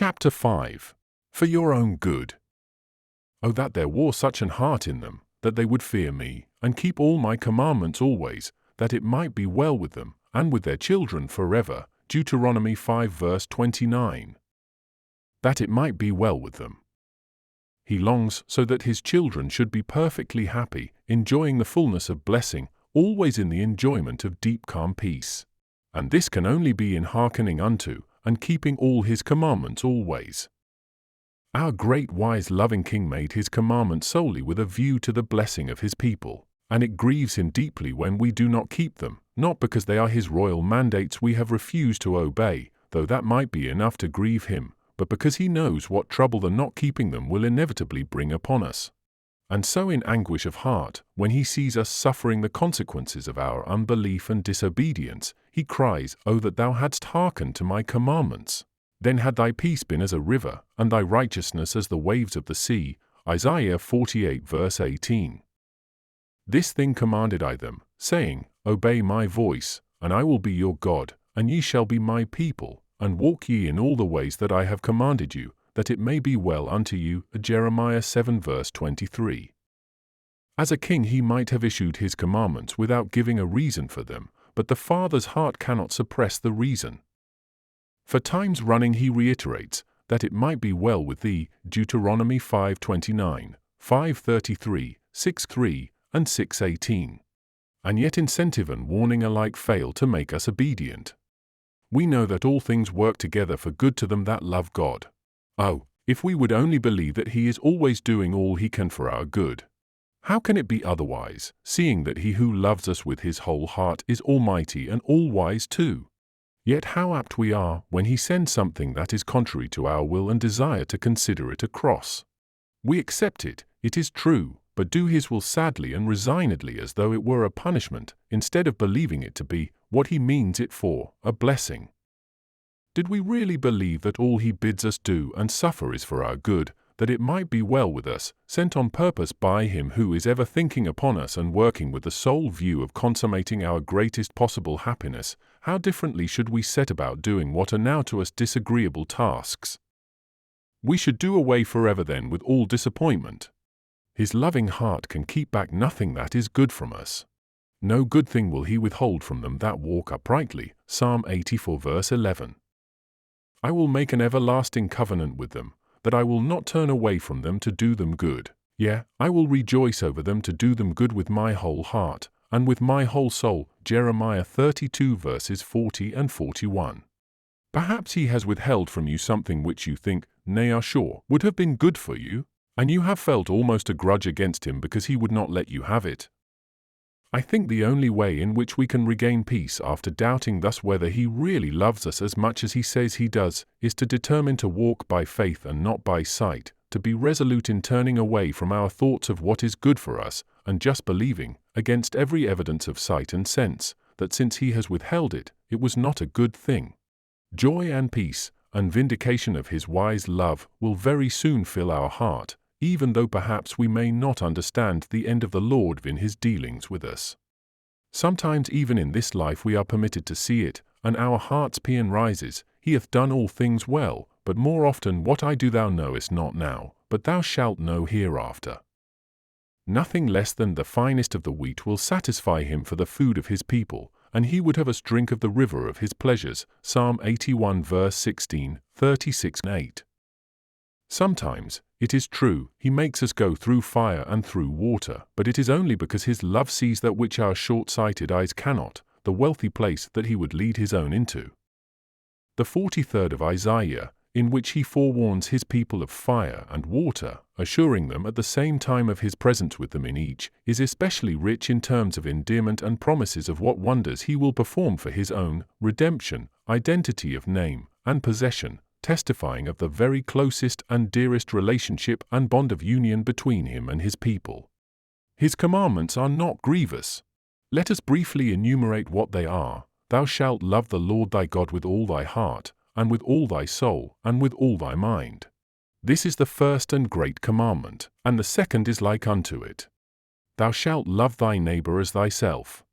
Chapter 5. For your own good. Oh, that there were such an heart in them, that they would fear me, and keep all my commandments always, that it might be well with them, and with their children forever. Deuteronomy 5 verse 29. That it might be well with them. He longs so that his children should be perfectly happy, enjoying the fullness of blessing, always in the enjoyment of deep calm peace. And this can only be in hearkening unto, and keeping all his commandments always. Our great wise loving King made his commandments solely with a view to the blessing of his people, and it grieves him deeply when we do not keep them, not because they are his royal mandates we have refused to obey, though that might be enough to grieve him, but because he knows what trouble the not keeping them will inevitably bring upon us. And so in anguish of heart, when he sees us suffering the consequences of our unbelief and disobedience, he cries, "Oh, that thou hadst hearkened to my commandments! Then had thy peace been as a river, and thy righteousness as the waves of the sea." Isaiah 48 verse 18. This thing commanded I them, saying, Obey my voice, and I will be your God, and ye shall be my people, and walk ye in all the ways that I have commanded you, that it may be well unto you. Jeremiah 7 verse 23. As a king he might have issued his commandments without giving a reason for them, but the Father's heart cannot suppress the reason. For times running he reiterates, that it might be well with thee. Deuteronomy 5:29, 5:33, 6:3, and 6:18. And yet incentive and warning alike fail to make us obedient. We know that all things work together for good to them that love God. Oh, if we would only believe that he is always doing all he can for our good. How can it be otherwise, seeing that he who loves us with his whole heart is almighty and all-wise too? Yet how apt we are, when he sends something that is contrary to our will and desire, to consider it a cross. We accept it, it is true, but do his will sadly and resignedly as though it were a punishment, instead of believing it to be, what he means it for, a blessing. Did we really believe that all he bids us do and suffer is for our good, that it might be well with us, sent on purpose by him who is ever thinking upon us and working with the sole view of consummating our greatest possible happiness, how differently should we set about doing what are now to us disagreeable tasks? We should do away forever then with all disappointment. His loving heart can keep back nothing that is good from us. No good thing will he withhold from them that walk uprightly. Psalm 84 verse 11. I will make an everlasting covenant with them, that I will not turn away from them to do them good. Yea, I will rejoice over them to do them good with my whole heart, and with my whole soul. Jeremiah 32 verses 40 and 41. Perhaps he has withheld from you something which you think, nay are sure, would have been good for you, and you have felt almost a grudge against him because he would not let you have it. I think the only way in which we can regain peace after doubting thus whether he really loves us as much as he says he does, is to determine to walk by faith and not by sight, to be resolute in turning away from our thoughts of what is good for us, and just believing, against every evidence of sight and sense, that since he has withheld it, it was not a good thing. Joy and peace, and vindication of his wise love, will very soon fill our heart, even though perhaps we may not understand the end of the Lord in his dealings with us. Sometimes even in this life we are permitted to see it, and our heart's paean rises, he hath done all things well, but more often, what I do thou knowest not now, but thou shalt know hereafter. Nothing less than the finest of the wheat will satisfy him for the food of his people, and he would have us drink of the river of his pleasures. Psalm 81 verse 16, 36 and 8. Sometimes, it is true, he makes us go through fire and through water, but it is only because his love sees that which our short-sighted eyes cannot, the wealthy place that he would lead his own into. The 43rd of Isaiah, in which he forewarns his people of fire and water, assuring them at the same time of his presence with them in each, is especially rich in terms of endearment and promises of what wonders he will perform for his own redemption, identity of name, and possession, testifying of the very closest and dearest relationship and bond of union between him and his people. His commandments are not grievous. Let us briefly enumerate what they are. Thou shalt love the Lord thy God with all thy heart, and with all thy soul, and with all thy mind. This is the first and great commandment, and the second is like unto it. Thou shalt love thy neighbor as thyself.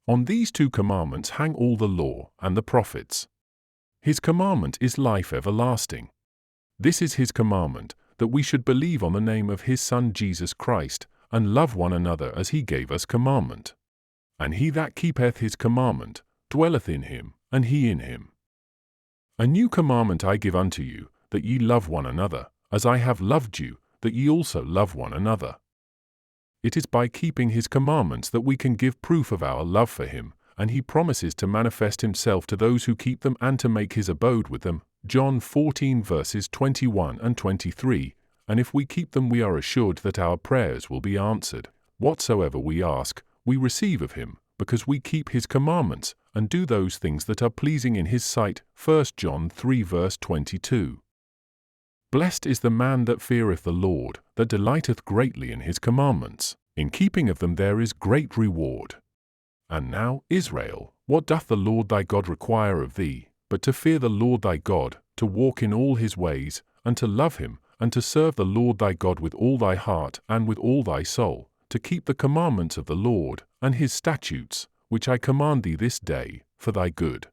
On these two commandments hang all the law and the prophets. His commandment is life everlasting. This is his commandment, that we should believe on the name of his Son Jesus Christ, and love one another as he gave us commandment. And he that keepeth his commandment dwelleth in him, and he in him. A new commandment I give unto you, that ye love one another, as I have loved you, that ye also love one another. It is by keeping his commandments that we can give proof of our love for him, and he promises to manifest himself to those who keep them and to make his abode with them. John 14 verses 21 and 23, and if we keep them we are assured that our prayers will be answered. Whatsoever we ask, we receive of him, because we keep his commandments, and do those things that are pleasing in his sight. 1 John 3 verse 22. Blessed is the man that feareth the Lord, that delighteth greatly in his commandments. In keeping of them there is great reward. And now, Israel, what doth the Lord thy God require of thee, but to fear the Lord thy God, to walk in all his ways, and to love him, and to serve the Lord thy God with all thy heart and with all thy soul, to keep the commandments of the Lord, and his statutes, which I command thee this day, for thy good.